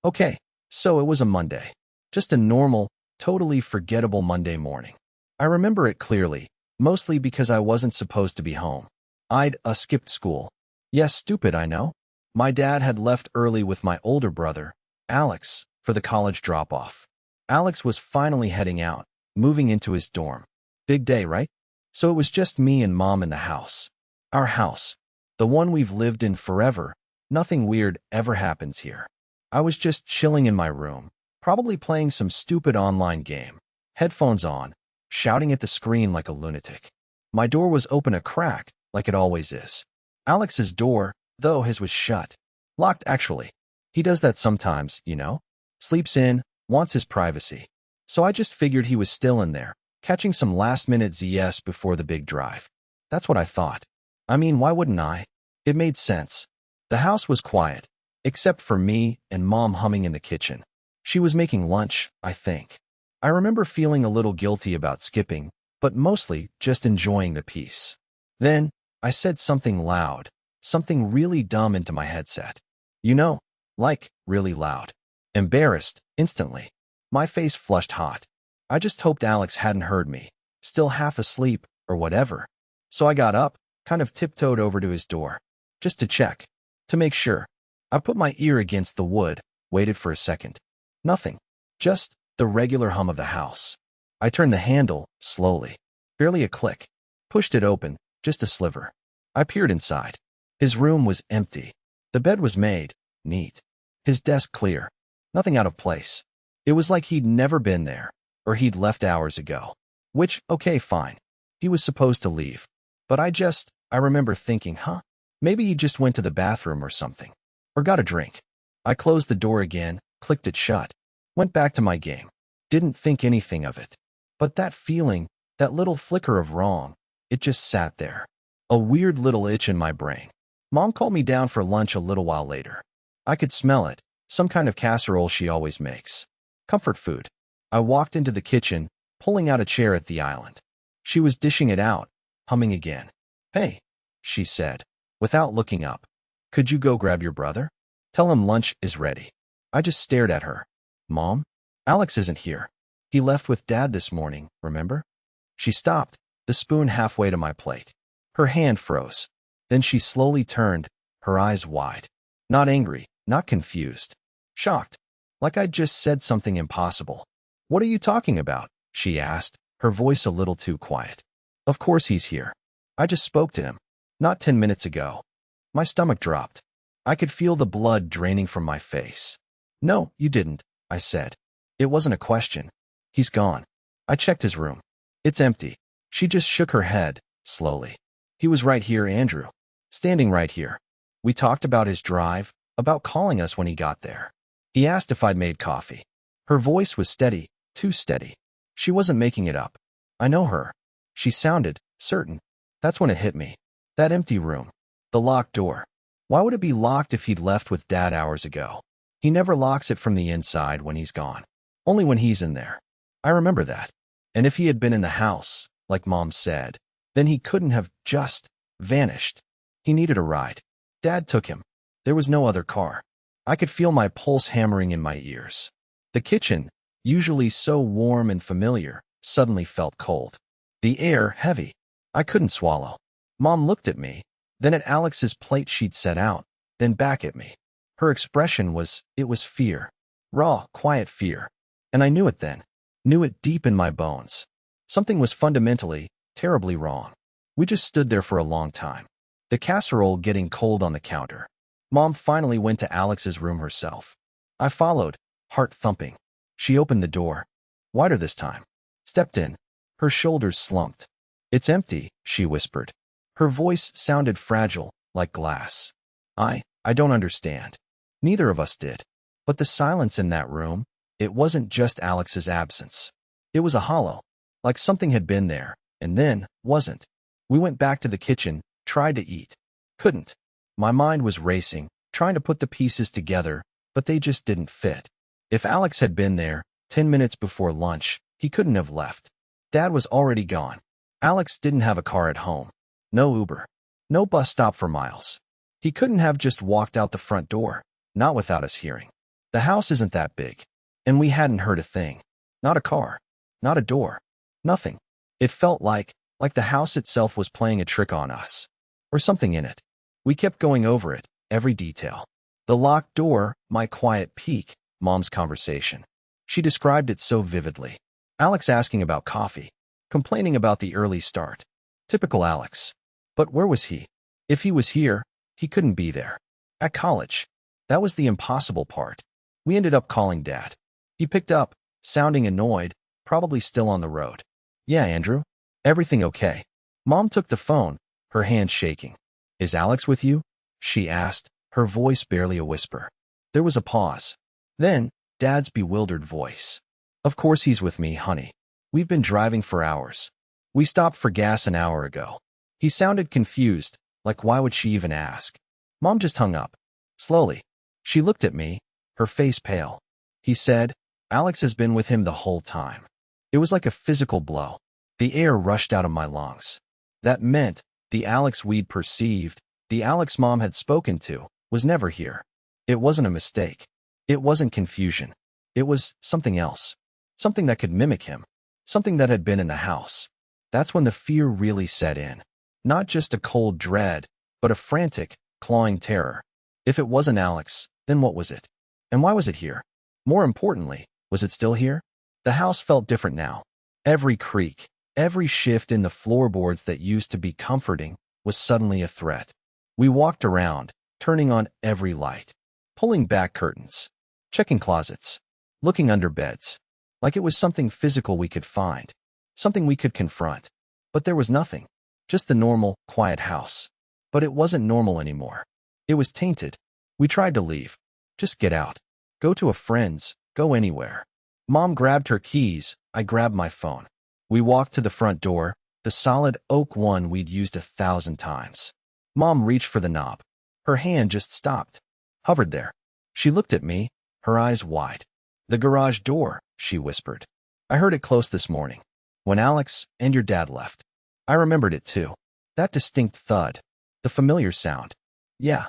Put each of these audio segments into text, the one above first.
Okay, so it was a Monday. Just a normal, totally forgettable Monday morning. I remember it clearly, mostly because I wasn't supposed to be home. I'd skipped school. Yes, stupid, I know. My dad had left early with my older brother, Alex, for the college drop-off. Alex was finally heading out, moving into his dorm. Big day, right? So it was just me and Mom in the house. Our house. The one we've lived in forever. Nothing weird ever happens here. I was just chilling in my room, probably playing some stupid online game, headphones on, shouting at the screen like a lunatic. My door was open a crack, like it always is. Alex's door, though his was shut. Locked, actually. He does that sometimes, you know? Sleeps in, wants his privacy. So I just figured he was still in there, catching some last-minute ZS before the big drive. That's what I thought. I mean, why wouldn't I? It made sense. The house was quiet, except for me and Mom humming in the kitchen. She was making lunch, I think. I remember feeling a little guilty about skipping, but mostly just enjoying the peace. Then, I said something loud, something really dumb into my headset. You know, like, really loud. Embarrassed, instantly. My face flushed hot. I just hoped Alex hadn't heard me, still half asleep, or whatever. So I got up, kind of tiptoed over to his door, just to check, to make sure. I put my ear against the wood, waited for a second. Nothing. Just the regular hum of the house. I turned the handle, slowly. Barely a click. Pushed it open, just a sliver. I peered inside. His room was empty. The bed was made, neat. His desk clear. Nothing out of place. It was like he'd never been there, or he'd left hours ago. Which, okay, fine. He was supposed to leave. But I remember thinking, maybe he just went to the bathroom or something. Or got a drink. I closed the door again, clicked it shut. Went back to my game. Didn't think anything of it. But that feeling, that little flicker of wrong, it just sat there. A weird little itch in my brain. Mom called me down for lunch a little while later. I could smell it, some kind of casserole she always makes. Comfort food. I walked into the kitchen, pulling out a chair at the island. She was dishing it out, humming again. Hey, she said, without looking up. Could you go grab your brother? Tell him lunch is ready. I just stared at her. Mom? Alex isn't here. He left with Dad this morning, remember? She stopped, the spoon halfway to my plate. Her hand froze. Then she slowly turned, her eyes wide. Not angry, not confused. Shocked. Like I'd just said something impossible. What are you talking about? She asked, her voice a little too quiet. Of course he's here. I just spoke to him. Not 10 minutes ago. My stomach dropped. I could feel the blood draining from my face. No, you didn't, I said. It wasn't a question. He's gone. I checked his room. It's empty. She just shook her head, slowly. He was right here, Andrew. Standing right here. We talked about his drive, about calling us when he got there. He asked if I'd made coffee. Her voice was steady, too steady. She wasn't making it up. I know her. She sounded certain. That's when it hit me. That empty room. The locked door. Why would it be locked if he'd left with Dad hours ago? He never locks it from the inside when he's gone. Only when he's in there. I remember that. And if he had been in the house, like Mom said, then he couldn't have just vanished. He needed a ride. Dad took him. There was no other car. I could feel my pulse hammering in my ears. The kitchen, usually so warm and familiar, suddenly felt cold. The air heavy. I couldn't swallow. Mom looked at me, then at Alex's plate she'd set out, then back at me. Her expression was fear. Raw, quiet fear. And I knew it then. Knew it deep in my bones. Something was fundamentally, terribly wrong. We just stood there for a long time. The casserole getting cold on the counter. Mom finally went to Alex's room herself. I followed, heart thumping. She opened the door. Wider this time. Stepped in. Her shoulders slumped. It's empty, she whispered. Her voice sounded fragile, like glass. I don't understand. Neither of us did. But the silence in that room, it wasn't just Alex's absence. It was a hollow. Like something had been there, and then wasn't. We went back to the kitchen, tried to eat. Couldn't. My mind was racing, trying to put the pieces together, but they just didn't fit. If Alex had been there, 10 minutes before lunch, he couldn't have left. Dad was already gone. Alex didn't have a car at home. No Uber. No bus stop for miles. He couldn't have just walked out the front door, not without us hearing. The house isn't that big. And we hadn't heard a thing. Not a car. Not a door. Nothing. It felt like the house itself was playing a trick on us. Or something in it. We kept going over it, every detail. The locked door, my quiet peek, Mom's conversation. She described it so vividly. Alex asking about coffee. Complaining about the early start. Typical Alex. But where was he? If he was here, he couldn't be there. At college. That was the impossible part. We ended up calling Dad. He picked up, sounding annoyed, probably still on the road. Yeah, Andrew? Everything okay? Mom took the phone, her hand shaking. Is Alex with you? She asked, her voice barely a whisper. There was a pause. Then, Dad's bewildered voice. Of course he's with me, honey. We've been driving for hours. We stopped for gas an hour ago. He sounded confused, like why would she even ask? Mom just hung up. Slowly. She looked at me, her face pale. He said, Alex has been with him the whole time. It was like a physical blow. The air rushed out of my lungs. That meant the Alex we'd perceived, the Alex Mom had spoken to, was never here. It wasn't a mistake. It wasn't confusion. It was something else. Something that could mimic him. Something that had been in the house. That's when the fear really set in. Not just a cold dread, but a frantic, clawing terror. If it wasn't Alex, then what was it? And why was it here? More importantly, was it still here? The house felt different now. Every creak, every shift in the floorboards that used to be comforting was suddenly a threat. We walked around, turning on every light, pulling back curtains, checking closets, looking under beds, like it was something physical we could find, something we could confront. But there was nothing, just the normal, quiet house. But it wasn't normal anymore. It was tainted. We tried to leave. Just get out. Go to a friend's, go anywhere. Mom grabbed her keys, I grabbed my phone. We walked to the front door, the solid oak one we'd used 1,000 times. Mom reached for the knob. Her hand just stopped, hovered there. She looked at me, her eyes wide. The garage door, she whispered. I heard it close this morning, when Alex and your dad left. I remembered it too. That distinct thud, the familiar sound. Yeah.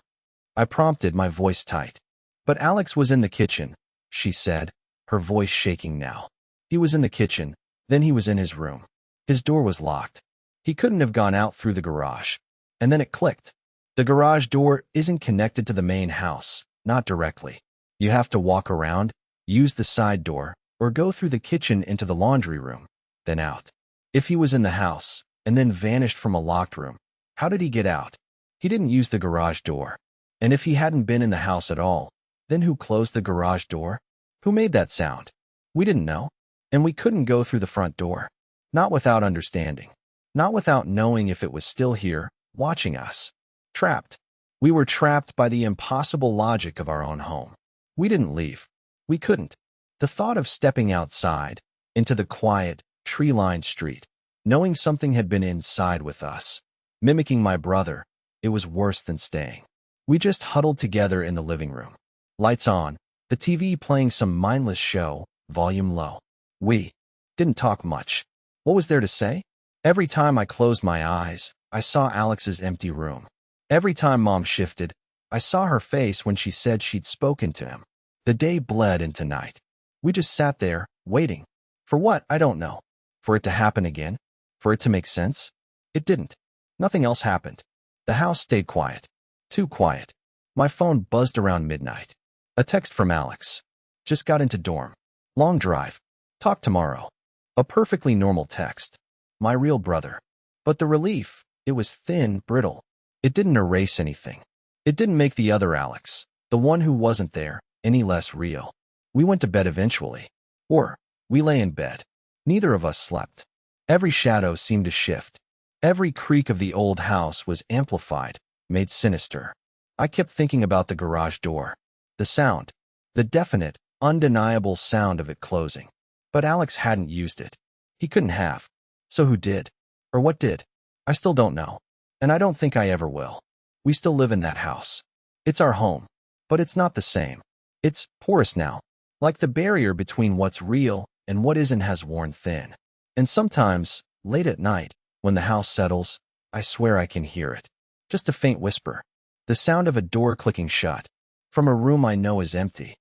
I prompted, my voice tight. But Alex was in the kitchen, she said, her voice shaking now. He was in the kitchen, then he was in his room. His door was locked. He couldn't have gone out through the garage. And then it clicked. The garage door isn't connected to the main house, not directly. You have to walk around, use the side door, or go through the kitchen into the laundry room, then out. If he was in the house, and then vanished from a locked room, how did he get out? He didn't use the garage door. And if he hadn't been in the house at all, then who closed the garage door? Who made that sound? We didn't know. And we couldn't go through the front door. Not without understanding. Not without knowing if it was still here, watching us. Trapped. We were trapped by the impossible logic of our own home. We didn't leave. We couldn't. The thought of stepping outside, into the quiet, tree-lined street, knowing something had been inside with us, mimicking my brother, it was worse than staying. We just huddled together in the living room. Lights on, the TV playing some mindless show, volume low. We didn't talk much. What was there to say? Every time I closed my eyes, I saw Alex's empty room. Every time Mom shifted, I saw her face when she said she'd spoken to him. The day bled into night. We just sat there, waiting. For what, I don't know. For it to happen again? For it to make sense? It didn't. Nothing else happened. The house stayed quiet. Too quiet. My phone buzzed around midnight. A text from Alex. Just got into dorm. Long drive. Talk tomorrow. A perfectly normal text. My real brother. But the relief, it was thin, brittle. It didn't erase anything. It didn't make the other Alex, the one who wasn't there, any less real. We went to bed eventually. Or, we lay in bed. Neither of us slept. Every shadow seemed to shift. Every creak of the old house was amplified, made sinister. I kept thinking about the garage door. The sound. The definite, undeniable sound of it closing. But Alex hadn't used it. He couldn't have. So who did? Or what did? I still don't know. And I don't think I ever will. We still live in that house. It's our home. But it's not the same. It's porous now. Like the barrier between what's real and what isn't has worn thin. And sometimes, late at night, when the house settles, I swear I can hear it. Just a faint whisper. The sound of a door clicking shut. From a room I know is empty.